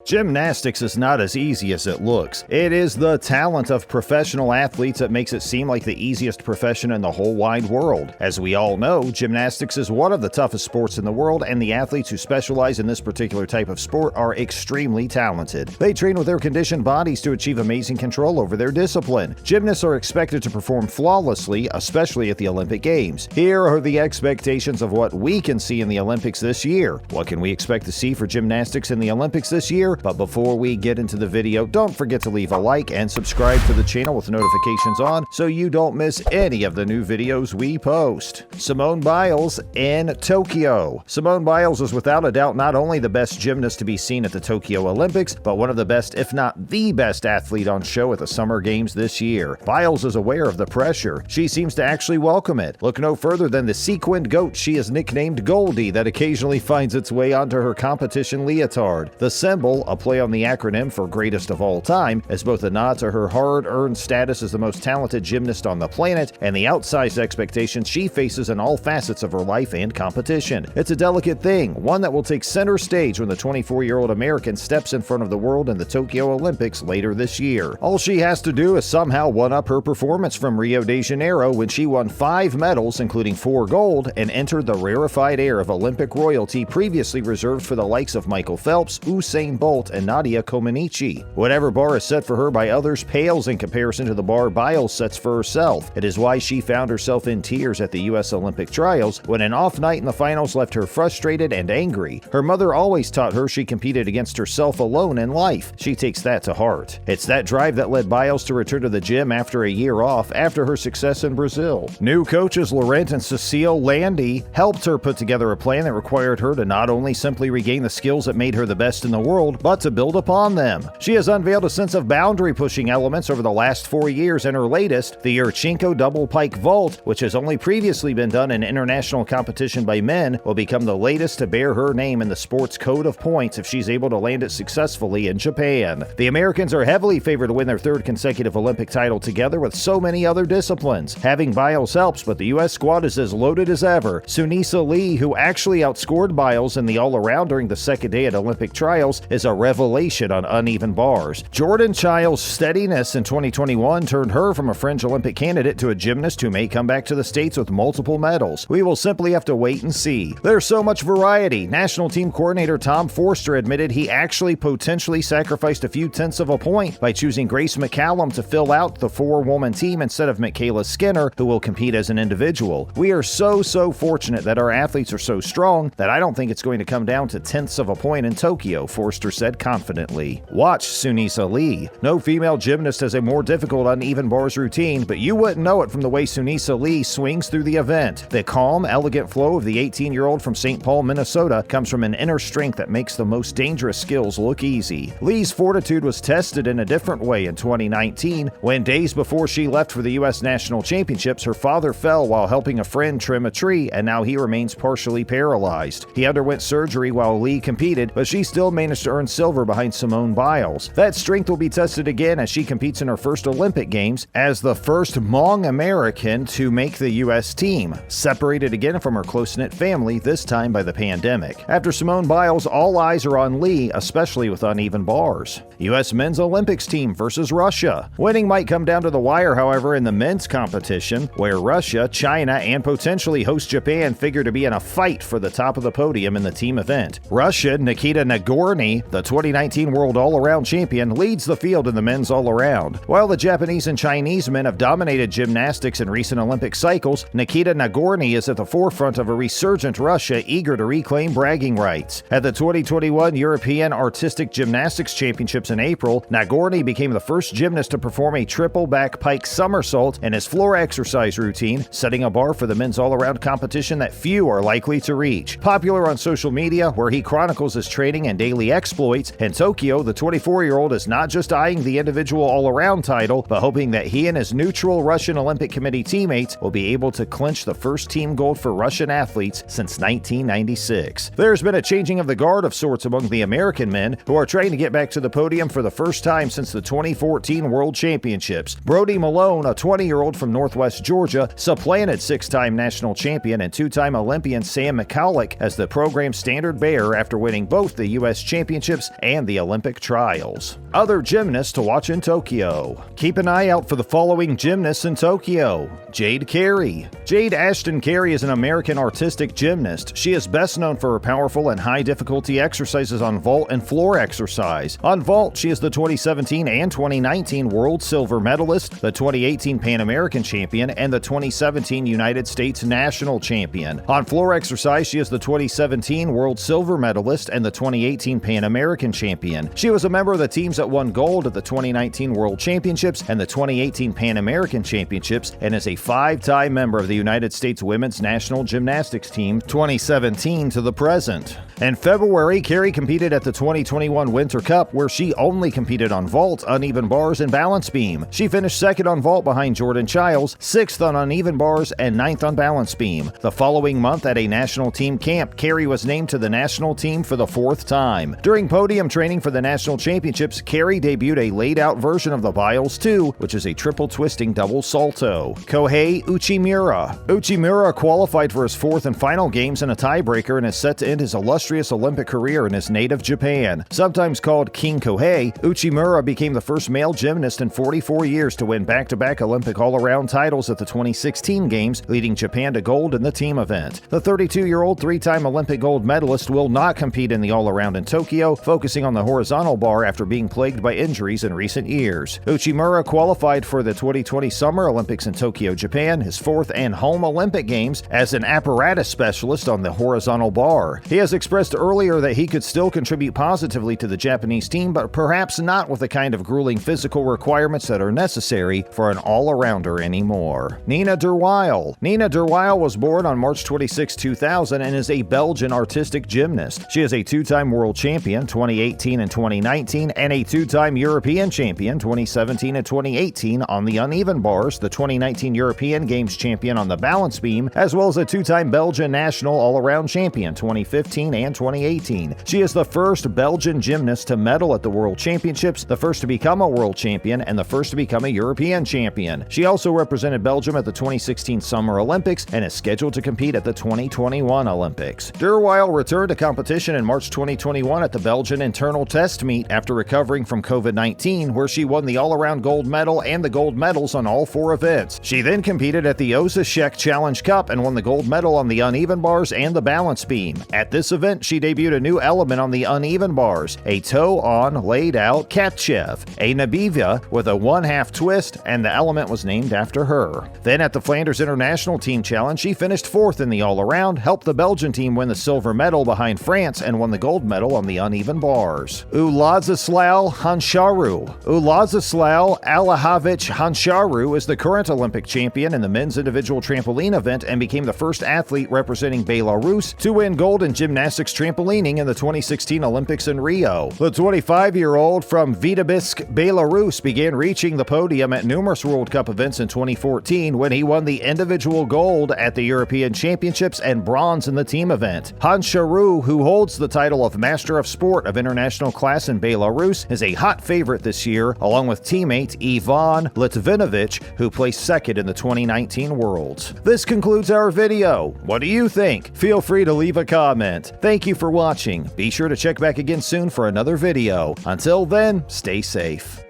Gymnastics is not as easy as it looks. It is the talent of professional athletes that makes it seem like the easiest profession in the whole wide world. As we all know, gymnastics is one of the toughest sports in the world, and the athletes who specialize in this particular type of sport are extremely talented. They train with their conditioned bodies to achieve amazing control over their discipline. Gymnasts are expected to perform flawlessly, especially at the Olympic Games. Here are the expectations of what we can see in the Olympics this year. What can we expect to see for gymnastics in the Olympics this year? But before we get into the video, don't forget to leave a like and subscribe to the channel with notifications on so you don't miss any of the new videos we post. Simone Biles in Tokyo. Simone Biles is without a doubt not only the best gymnast to be seen at the Tokyo Olympics, but one of the best, if not the best athlete on show at the Summer Games this year. Biles is aware of the pressure. She seems to actually welcome it. Look no further than the sequined goat she is nicknamed Goldie that occasionally finds its way onto her competition leotard. The symbol, a play on the acronym for greatest of all time, is both a nod to her hard-earned status as the most talented gymnast on the planet and the outsized expectations she faces in all facets of her life and competition. It's a delicate thing, one that will take center stage when the 24-year-old American steps in front of the world in the Tokyo Olympics later this year. All she has to do is somehow one-up her performance from Rio de Janeiro when she won 5 medals, including 4 gold, and entered the rarefied air of Olympic royalty previously reserved for the likes of Michael Phelps, Usain Bolt, and Nadia Comaneci. Whatever bar is set for her by others pales in comparison to the bar Biles sets for herself. It is why she found herself in tears at the U.S. Olympic trials when an off night in the finals left her frustrated and angry. Her mother always taught her she competed against herself alone in life. She takes that to heart. It's that drive that led Biles to return to the gym after a year off after her success in Brazil. New coaches Laurent and Cecile Landy helped her put together a plan that required her to not only simply regain the skills that made her the best in the world, but to build upon them. She has unveiled a sense of boundary-pushing elements over the last 4 years, and her latest, the Yurchenko double pike vault, which has only previously been done in international competition by men, will become the latest to bear her name in the sport's code of points if she's able to land it successfully in Japan. The Americans are heavily favored to win their 3rd consecutive Olympic title together with so many other disciplines. Having Biles helps, but the U.S. squad is as loaded as ever. Simone Lee, who actually outscored Biles in the all-around during the second day at Olympic trials, is a revelation on uneven bars. Jordan Child's steadiness in 2021 turned her from a fringe Olympic candidate to a gymnast who may come back to the States with multiple medals. We will simply have to wait and see. There's so much variety. National team coordinator Tom Forster admitted he actually potentially sacrificed a few tenths of a point by choosing Grace McCallum to fill out the 4-woman team instead of Michaela Skinner, who will compete as an individual. We are so fortunate that our athletes are so strong that I don't think it's going to come down to tenths of a point in Tokyo, Forster said confidently. Watch Simone Lee. No female gymnast has a more difficult uneven bars routine, but you wouldn't know it from the way Simone Lee swings through the event. The calm, elegant flow of the 18-year-old from St. Paul, Minnesota comes from an inner strength that makes the most dangerous skills look easy. Lee's fortitude was tested in a different way in 2019 when, days before she left for the U.S. National Championships, her father fell while helping a friend trim a tree, and now he remains partially paralyzed. He underwent surgery while Lee competed, but she still managed to earn silver behind Simone Biles. That strength will be tested again as she competes in her first Olympic Games as the first Hmong American to make the U.S. team, separated again from her close-knit family, this time by the pandemic. After Simone Biles, all eyes are on Lee, especially with uneven bars. U.S. men's Olympics team versus Russia. Winning might come down to the wire, however, in the men's competition, where Russia, China, and potentially host Japan figure to be in a fight for the top of the podium in the team event. Russia, Nikita Nagorni, the 2019 World All-Around champion, leads the field in the men's all-around. While the Japanese and Chinese men have dominated gymnastics in recent Olympic cycles, Nikita Nagorni is at the forefront of a resurgent Russia eager to reclaim bragging rights. At the 2021 European Artistic Gymnastics Championships in April, Nagorni became the first gymnast to perform a triple back pike somersault in his floor exercise routine, setting a bar for the men's all-around competition that few are likely to reach. Popular on social media, where he chronicles his training and daily exploits, in Tokyo, the 24-year-old is not just eyeing the individual all-around title, but hoping that he and his neutral Russian Olympic Committee teammates will be able to clinch the first team gold for Russian athletes since 1996. There's been a changing of the guard of sorts among the American men, who are trying to get back to the podium for the first time since the 2014 World Championships. Brody Malone, a 20-year-old from Northwest Georgia, supplanted 6-time national champion and 2-time Olympian Sam McCulloch as the program's standard bearer after winning both the U.S. Championship Championships and the Olympic trials. Other gymnasts to watch in Tokyo. Keep an eye out for the following gymnasts in Tokyo. Jade Carey. Jade Ashton Carey is an American artistic gymnast. She is best known for her powerful and high-difficulty exercises on vault and floor exercise. On vault, she is the 2017 and 2019 World Silver Medalist, the 2018 Pan American Champion, and the 2017 United States National Champion. On floor exercise, she is the 2017 World Silver Medalist and the 2018 Pan American Champion. She was a member of the teams that won gold at the 2019 World Championships and the 2018 Pan American Championships, and is a 5-time member of the United States Women's National Gymnastics Team 2017 to the present. In February, Carey competed at the 2021 Winter Cup, where she only competed on vault, uneven bars, and balance beam. She finished second on vault behind Jordan Childs, 6th on uneven bars, and 9th on balance beam. The following month at a national team camp, Carey was named to the national team for the 4th time. During podium training for the national championships, Carey debuted a laid-out version of the Biles 2, which is a triple twisting double salto. Kohei Uchimura. Uchimura qualified for his 4th and final games in a tiebreaker and is set to end his illustrious Olympic career in his native Japan. Sometimes called King Kohei, Uchimura became the first male gymnast in 44 years to win back-to-back Olympic all-around titles at the 2016 Games, leading Japan to gold in the team event. The 32-year-old 3-time Olympic gold medalist will not compete in the all-around in Tokyo, focusing on the horizontal bar after being plagued by injuries in recent years. Uchimura qualified for the 2020 Summer Olympics in Tokyo, Japan, his 4th and home Olympic Games, as an apparatus specialist on the horizontal bar. He has expressed earlier that he could still contribute positively to the Japanese team, but perhaps not with the kind of grueling physical requirements that are necessary for an all-arounder anymore. Nina Durwell. Nina Durwell was born on March 26, 2000 and is a Belgian artistic gymnast. She is a 2-time world champion 2018 and 2019 and a 2-time European champion 2017 and 2018 on the uneven bars, the 2019 European Games champion on the balance beam, as well as a 2-time Belgian national all-around champion 2015 and 2018. She is the first Belgian gymnast to medal at the World Championships, the first to become a world champion, and the first to become a European champion. She also represented Belgium at the 2016 Summer Olympics and is scheduled to compete at the 2021 Olympics. Durwell returned to competition in March 2021 at the Belgian internal test meet after recovering from COVID-19, where she won the all-around gold medal and the gold medals on all 4 events. She then competed at the Osijek Challenge Cup and won the gold medal on the uneven bars and the balance beam. At this event, she debuted a new element on the uneven bars, a toe-on laid-out Katchev, a Nabiva with a 1/2 twist, and the element was named after her. Then at the Flanders International Team Challenge, she finished 4th in the all-around, helped the Belgian team win the silver medal behind France, and won the gold medal on the uneven bars. Ulazislav Hansharu. Ulazislav Salihovich Hansharu is the current Olympic champion in the men's individual trampoline event and became the first athlete representing Belarus to win gold in gymnastics trampolining in the 2016 Olympics in Rio. The 25-year-old from Vitebsk, Belarus began reaching the podium at numerous World Cup events in 2014 when he won the individual gold at the European Championships and bronze in the team event. Hansharu, who holds the title of Master of Sport of International Class in Belarus, is a hot favorite this year, along with teammate Ivan Litvinovich, who placed second in the 2019 Worlds. This concludes our video. What do you think? Feel free to leave a comment. Thank you for watching. Be sure to check back again soon for another video. Until then, stay safe.